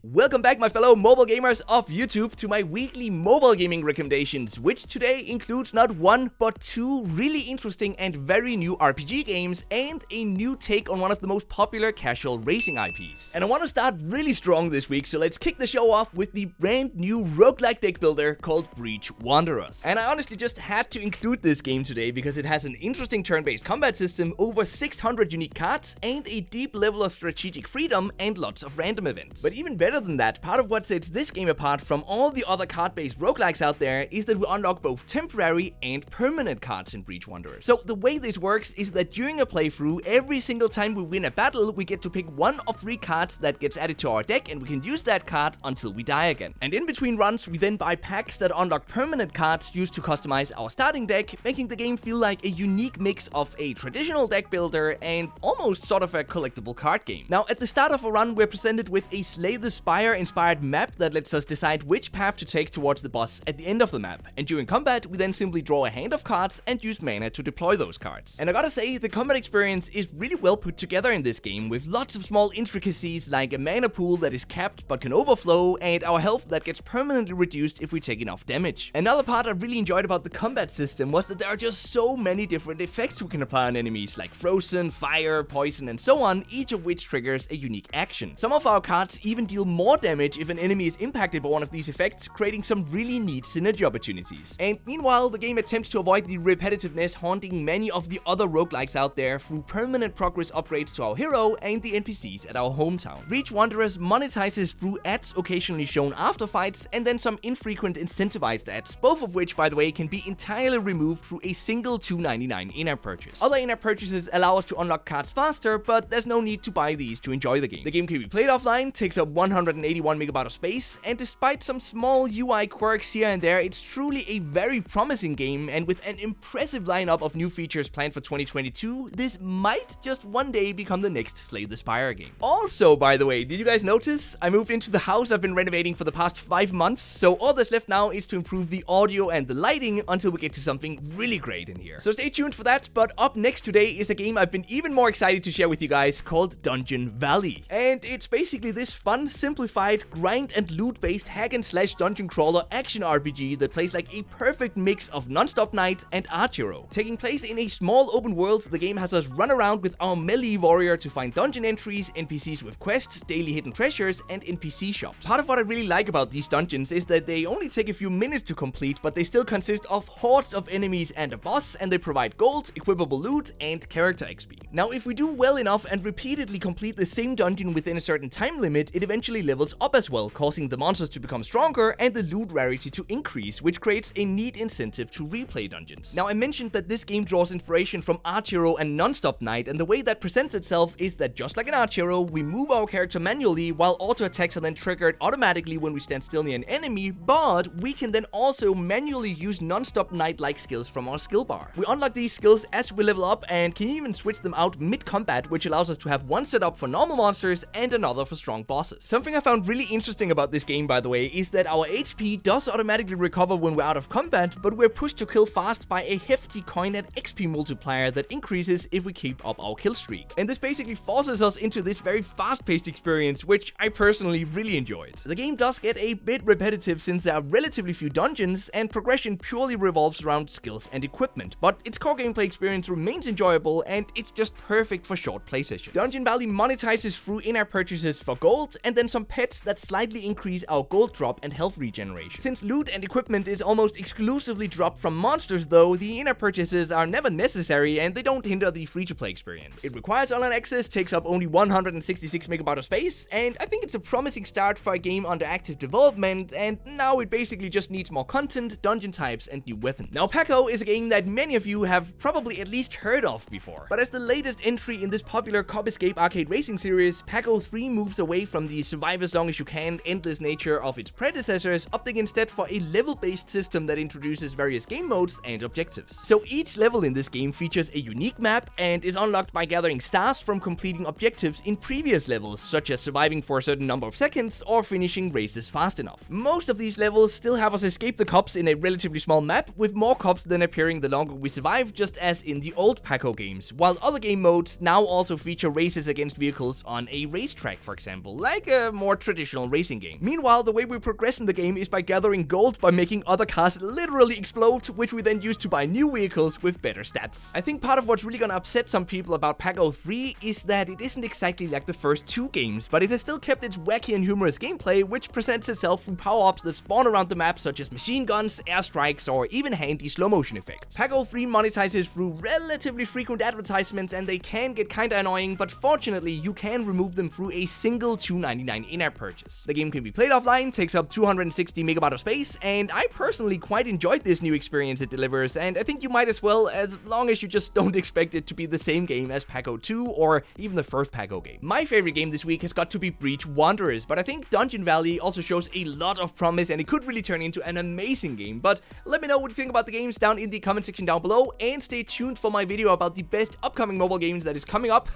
Welcome back, my fellow mobile gamers of YouTube, to my weekly mobile gaming recommendations, which today includes not one, but two really interesting and very new RPG games and a new take on one of the most popular casual racing IPs. And I want to start really strong this week, so let's kick the show off with the brand new roguelike deck builder called Breach Wanderers. And I honestly just had to include this game today because it has an interesting turn-based combat system, over 600 unique cards, and a deep level of strategic freedom and lots of random events. But even better than that, part of what sets this game apart from all the other card-based roguelikes out there is that we unlock both temporary and permanent cards in Breach Wanderers. So the way this works is that during a playthrough, every single time we win a battle, we get to pick one of 3 cards that gets added to our deck, and we can use that card until we die again. And in between runs, we then buy packs that unlock permanent cards used to customize our starting deck, making the game feel like a unique mix of a traditional deck builder and almost sort of a collectible card game. Now, at the start of a run, we're presented with a Slay the Spire inspired map that lets us decide which path to take towards the boss at the end of the map, and during combat we then simply draw a hand of cards and use mana to deploy those cards. And I gotta say, the combat experience is really well put together in this game, with lots of small intricacies like a mana pool that is capped but can overflow, and our health that gets permanently reduced if we take enough damage. Another part I really enjoyed about the combat system was that there are just so many different effects we can apply on enemies, like frozen, fire, poison, and so on, each of which triggers a unique action. Some of our cards even deal more damage if an enemy is impacted by one of these effects, creating some really neat synergy opportunities. And meanwhile, the game attempts to avoid the repetitiveness haunting many of the other roguelikes out there through permanent progress upgrades to our hero and the NPCs at our hometown. Breach Wanderers monetizes through ads occasionally shown after fights, and then some infrequent incentivized ads, both of which, by the way, can be entirely removed through a single $2.99 in-app purchase. Other in-app purchases allow us to unlock cards faster, but there's no need to buy these to enjoy the game. The game can be played offline, takes up 181 megabytes of space, and despite some small UI quirks here and there, it's truly a very promising game, and with an impressive lineup of new features planned for 2022, this might just one day become the next Slay the Spire game. Also, by the way, did you guys notice? I moved into the house I've been renovating for the past 5 months, so all that's left now is to improve the audio and the lighting until we get to something really great in here. So stay tuned for that, but up next today is a game I've been even more excited to share with you guys called Dungeon Valley. And it's basically this fun, simplified, grind and loot based hack and slash dungeon crawler action RPG that plays like a perfect mix of non-stop knight and arch hero. Taking place in a small open world, the game has us run around with our melee warrior to find dungeon entries, NPCs with quests, daily hidden treasures, and NPC shops. Part of what I really like about these dungeons is that they only take a few minutes to complete, but they still consist of hordes of enemies and a boss, and they provide gold, equipable loot, and character XP. Now, if we do well enough and repeatedly complete the same dungeon within a certain time limit, it eventually levels up as well, causing the monsters to become stronger and the loot rarity to increase, which creates a neat incentive to replay dungeons. Now, I mentioned that this game draws inspiration from Arch Hero and Non-Stop Knight, and the way that presents itself is that just like an Arch Hero, we move our character manually while auto attacks are then triggered automatically when we stand still near an enemy, but we can then also manually use Non-Stop Knight-like skills from our skill bar. We unlock these skills as we level up and can even switch them out mid-combat, which allows us to have one setup for normal monsters and another for strong bosses. Something I found really interesting about this game, by the way, is that our HP does automatically recover when we're out of combat, but we're pushed to kill fast by a hefty coin and XP multiplier that increases if we keep up our kill streak. And this basically forces us into this very fast-paced experience, which I personally really enjoyed. The game does get a bit repetitive since there are relatively few dungeons, and progression purely revolves around skills and equipment, but its core gameplay experience remains enjoyable, and it's just perfect for short play sessions. Dungeon Valley monetizes through in-app purchases for gold, and then some pets that slightly increase our gold drop and health regeneration. Since loot and equipment is almost exclusively dropped from monsters though, the in-app purchases are never necessary and they don't hinder the free-to-play experience. It requires online access, takes up only 166 megabytes of space, and I think it's a promising start for a game under active development, and now it basically just needs more content, dungeon types, and new weapons. Now, PAKO is a game that many of you have probably at least heard of before, but as the latest entry in this popular cop escape arcade racing series, PAKO 3 moves away from the survive as long as you can endless nature of its predecessors, opting instead for a level-based system that introduces various game modes and objectives. So each level in this game features a unique map and is unlocked by gathering stars from completing objectives in previous levels, such as surviving for a certain number of seconds or finishing races fast enough. Most of these levels still have us escape the cops in a relatively small map, with more cops than appearing the longer we survive, just as in the old PAKO games, while other game modes now also feature races against vehicles on a racetrack, for example, like a a more traditional racing game. Meanwhile, the way we progress in the game is by gathering gold by making other cars literally explode, which we then use to buy new vehicles with better stats. I think part of what's really gonna upset some people about PAKO 3 is that it isn't exactly like the first two games, but it has still kept its wacky and humorous gameplay, which presents itself through power-ups that spawn around the map, such as machine guns, airstrikes, or even handy slow motion effects. PAKO 3 monetizes through relatively frequent advertisements, and they can get kinda annoying, but fortunately you can remove them through a single $2.99 in-app purchase. The game can be played offline, takes up 260 megabytes of space, and I personally quite enjoyed this new experience it delivers, and I think you might as well, as long as you just don't expect it to be the same game as PAKO 2 or even the first PAKO game. My favorite game this week has got to be Breach Wanderers, but I think Dungeon Valley also shows a lot of promise and it could really turn into an amazing game. But let me know what you think about the games down in the comment section down below, and stay tuned for my video about the best upcoming mobile games that is coming up,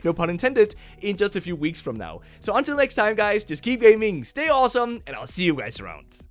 no pun intended, in just a few weeks from now. So until next time guys, just keep gaming, stay awesome, and I'll see you guys around.